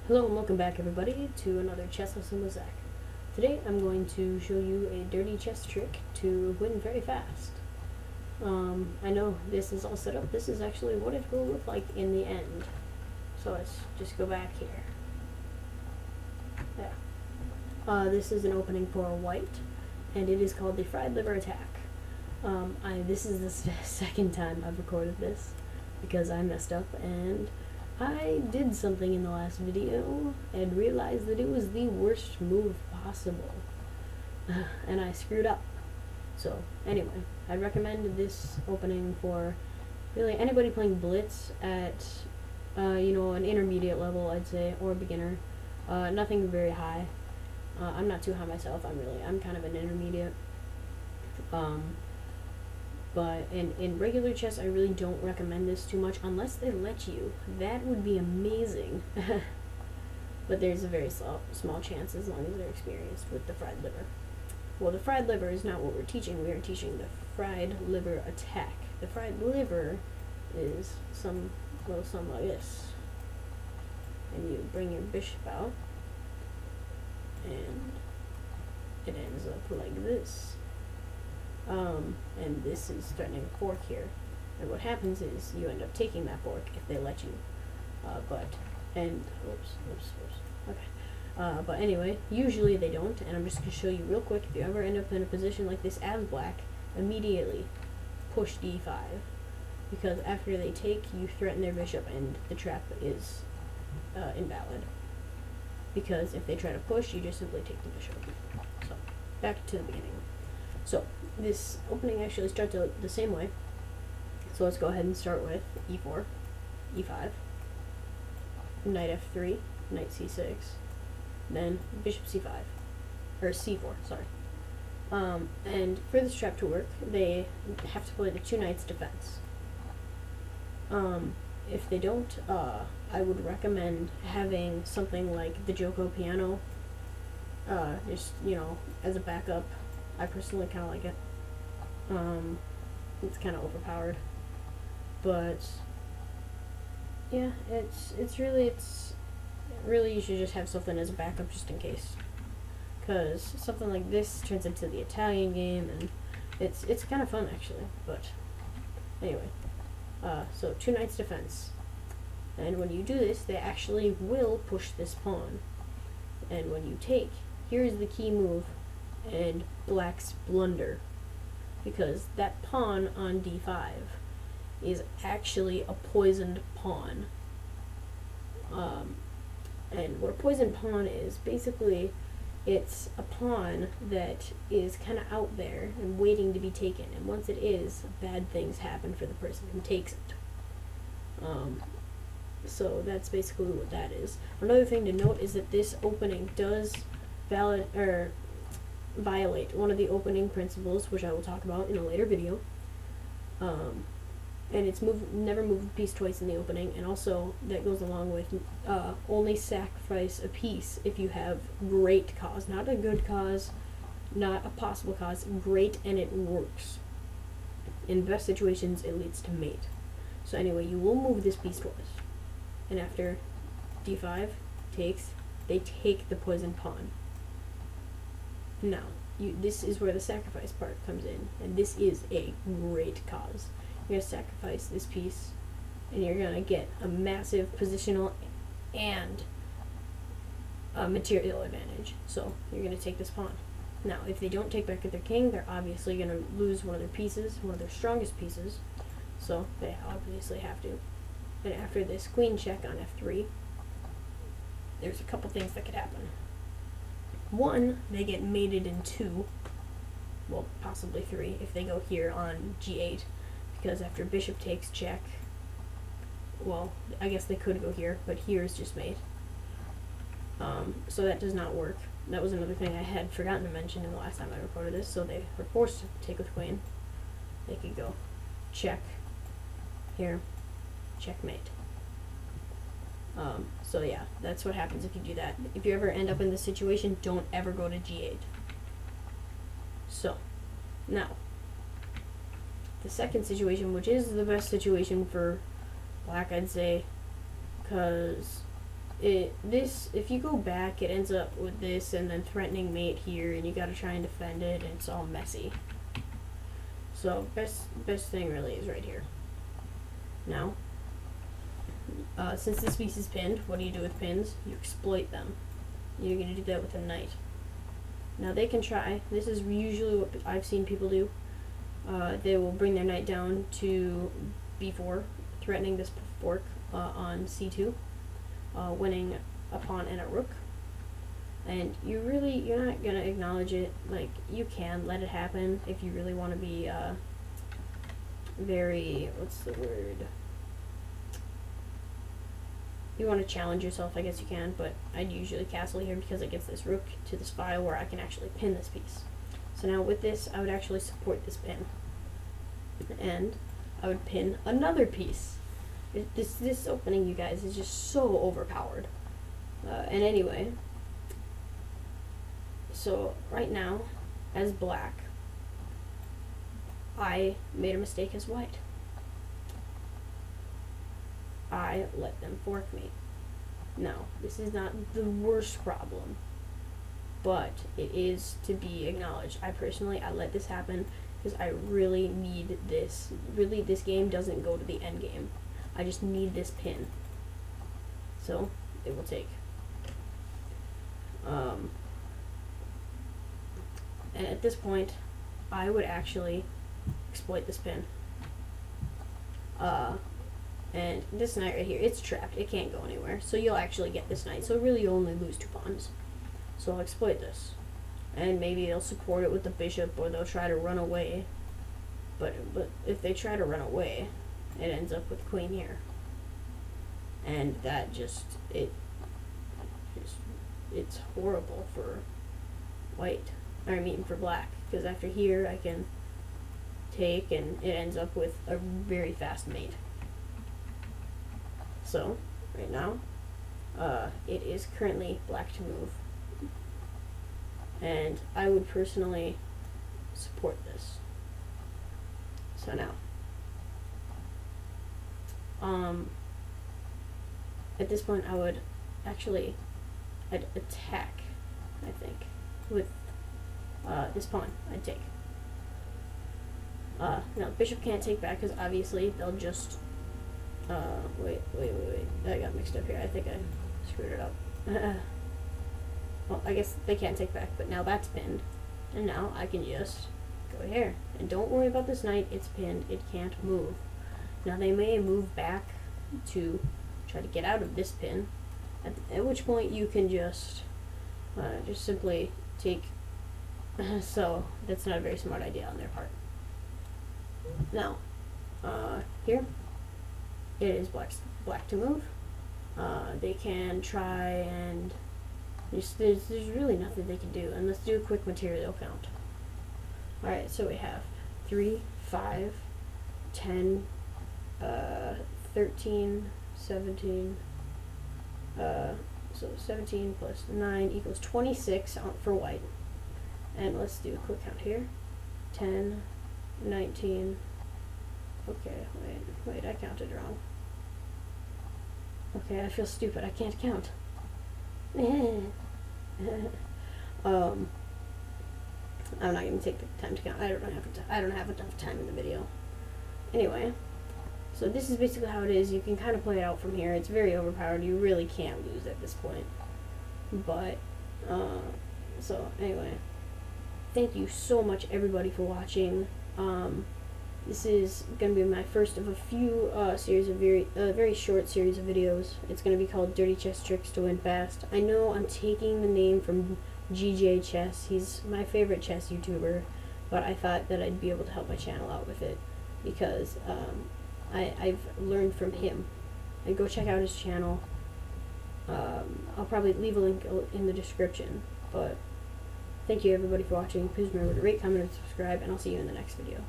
Hello and welcome back everybody to another chess lesson with Zach. Today I'm going to show you a dirty chess trick to win very fast. I know this is all set up. This is actually what it will look like in the end. So let's just go back here. Yeah. This is an opening for white, and it is called the fried liver attack. This is the second time I've recorded this because I messed up and I did something in the last video and realized that it was the worst move possible. And I screwed up. So, anyway, I recommend this opening for really anybody playing Blitz at, an intermediate level, I'd say, or beginner. Nothing very high. I'm not too high myself. I'm kind of an intermediate. But in regular chess, I really don't recommend this too much unless they let you. That would be amazing. But there's a very small chance as long as they're experienced with the fried liver. Well, the fried liver is not what we're teaching. We are teaching the fried liver attack. The fried liver is something like this. And you bring your bishop out, and it ends up like this. And this is threatening a fork here. And what happens is you end up taking that fork if they let you. But anyway, usually they don't, and I'm just going to show you real quick. If you ever end up in a position like this as black, immediately push d5. Because after they take, you threaten their bishop, and the trap is invalid. Because if they try to push, you just simply take the bishop. So, back to the beginning. So, this opening actually starts out the same way. So let's go ahead and start with e4, e5, knight f3, knight c6, then bishop c5, or c4, sorry. And for this trap to work, they have to play the two knights defense. If they don't, I would recommend having something like the Joko piano, just, as a backup. I personally kind of like it. It's kind of overpowered, but yeah, it's really you should just have something as a backup just in case, because something like this turns into the Italian game, and it's kind of fun actually. But anyway, so two knights defense, and when you do this, they actually will push this pawn, and when you take, here's the key move. And black's blunder, because that pawn on d5 is actually a poisoned pawn. And what a poisoned pawn is, basically, it's a pawn that is kind of out there and waiting to be taken, and once it is, bad things happen for the person who takes it. So that's basically what that is. Another thing to note is that this opening does violate one of the opening principles, which I will talk about in a later video. And it's never move a piece twice in the opening, and also that goes along with only sacrifice a piece if you have great cause, not a good cause, not a possible cause, great, and it works. In best situations, it leads to mate. So anyway, you will move this piece twice, and after d5 takes, they take the poisoned pawn. Now, this is where the sacrifice part comes in, and this is a great cause. You're going to sacrifice this piece, and you're going to get a massive positional and material advantage. So, you're going to take this pawn. Now, if they don't take back at their king, they're obviously going to lose one of their pieces, one of their strongest pieces, so they obviously have to. And after this queen check on f3, there's a couple things that could happen. One, they get mated in two, well, possibly three, if they go here on g8, because after bishop takes check, well, I guess they could go here, but here is just mate. So that does not work. That was another thing I had forgotten to mention in the last time I recorded this, so they were forced to take with queen. They could go check, here, checkmate. So yeah, that's what happens if you do that. If you ever end up in this situation, don't ever go to g8. So, now, the second situation, which is the best situation for black, I'd say, because if you go back, it ends up with this and then threatening mate here, and you gotta try and defend it, and it's all messy. So best thing really is right here. Now, since this piece is pinned, what do you do with pins? You exploit them. You're gonna do that with a knight. Now they can try. This is usually what I've seen people do. They will bring their knight down to b4, threatening this fork on c2, winning a pawn and a rook. And you're not gonna acknowledge it. Like, you can let it happen if you really want to be very, what's the word? You want to challenge yourself, I guess you can, but I'd usually castle here because it gets this rook to this file where I can actually pin this piece. So now with this, I would actually support this pin. And I would pin another piece. This opening, you guys, is just so overpowered. And anyway, so right now, as black, I made a mistake as white. I let them fork me. No, this is not the worst problem, but it is to be acknowledged. I let this happen because I really need this. Really, this game doesn't go to the end game. I just need this pin. So, it will take. And at this point, I would actually exploit this pin. And this knight right here, it's trapped. It can't go anywhere. So you'll actually get this knight. So really you only lose 2 pawns. So I'll exploit this. And maybe they'll support it with the bishop, or they'll try to run away. But if they try to run away, it ends up with queen here. And that it's horrible for white. I mean for black. Because after here I can take, and it ends up with a very fast mate. So, right now, it is currently black to move. And I would personally support this. So now, at this point I would actually, I'd attack, I think, with this pawn. I'd take. Now, bishop can't take back because obviously they'll just wait. I got mixed up here. I think I screwed it up. Well, I guess they can't take back, but now that's pinned. And now I can just go here. And don't worry about this knight. It's pinned. It can't move. Now they may move back to try to get out of this pin, at which point you can just simply take. So that's not a very smart idea on their part. Now, here, it is black to move. They can try and there's really nothing they can do. And let's do a quick material count. Alright, so we have 3, 5, 10, 13, 17, so 17 plus 9 equals 26 for white. And let's do a quick count here. 10, 19, okay, wait, I counted wrong. Okay, I feel stupid, I can't count. I'm not going to take the time to count. I don't have enough time in the video. Anyway, so this is basically how it is. You can kind of play it out from here. It's very overpowered. You really can't lose at this point. But, so anyway, thank you so much everybody for watching. This is going to be my first of a few series of very short series of videos. It's going to be called Dirty Chess Tricks to Win Fast. I know I'm taking the name from GJ Chess. He's my favorite chess YouTuber, but I thought that I'd be able to help my channel out with it because I've learned from him. And go check out his channel. I'll probably leave a link in the description, but thank you everybody for watching. Please remember to rate, comment, and subscribe, and I'll see you in the next video.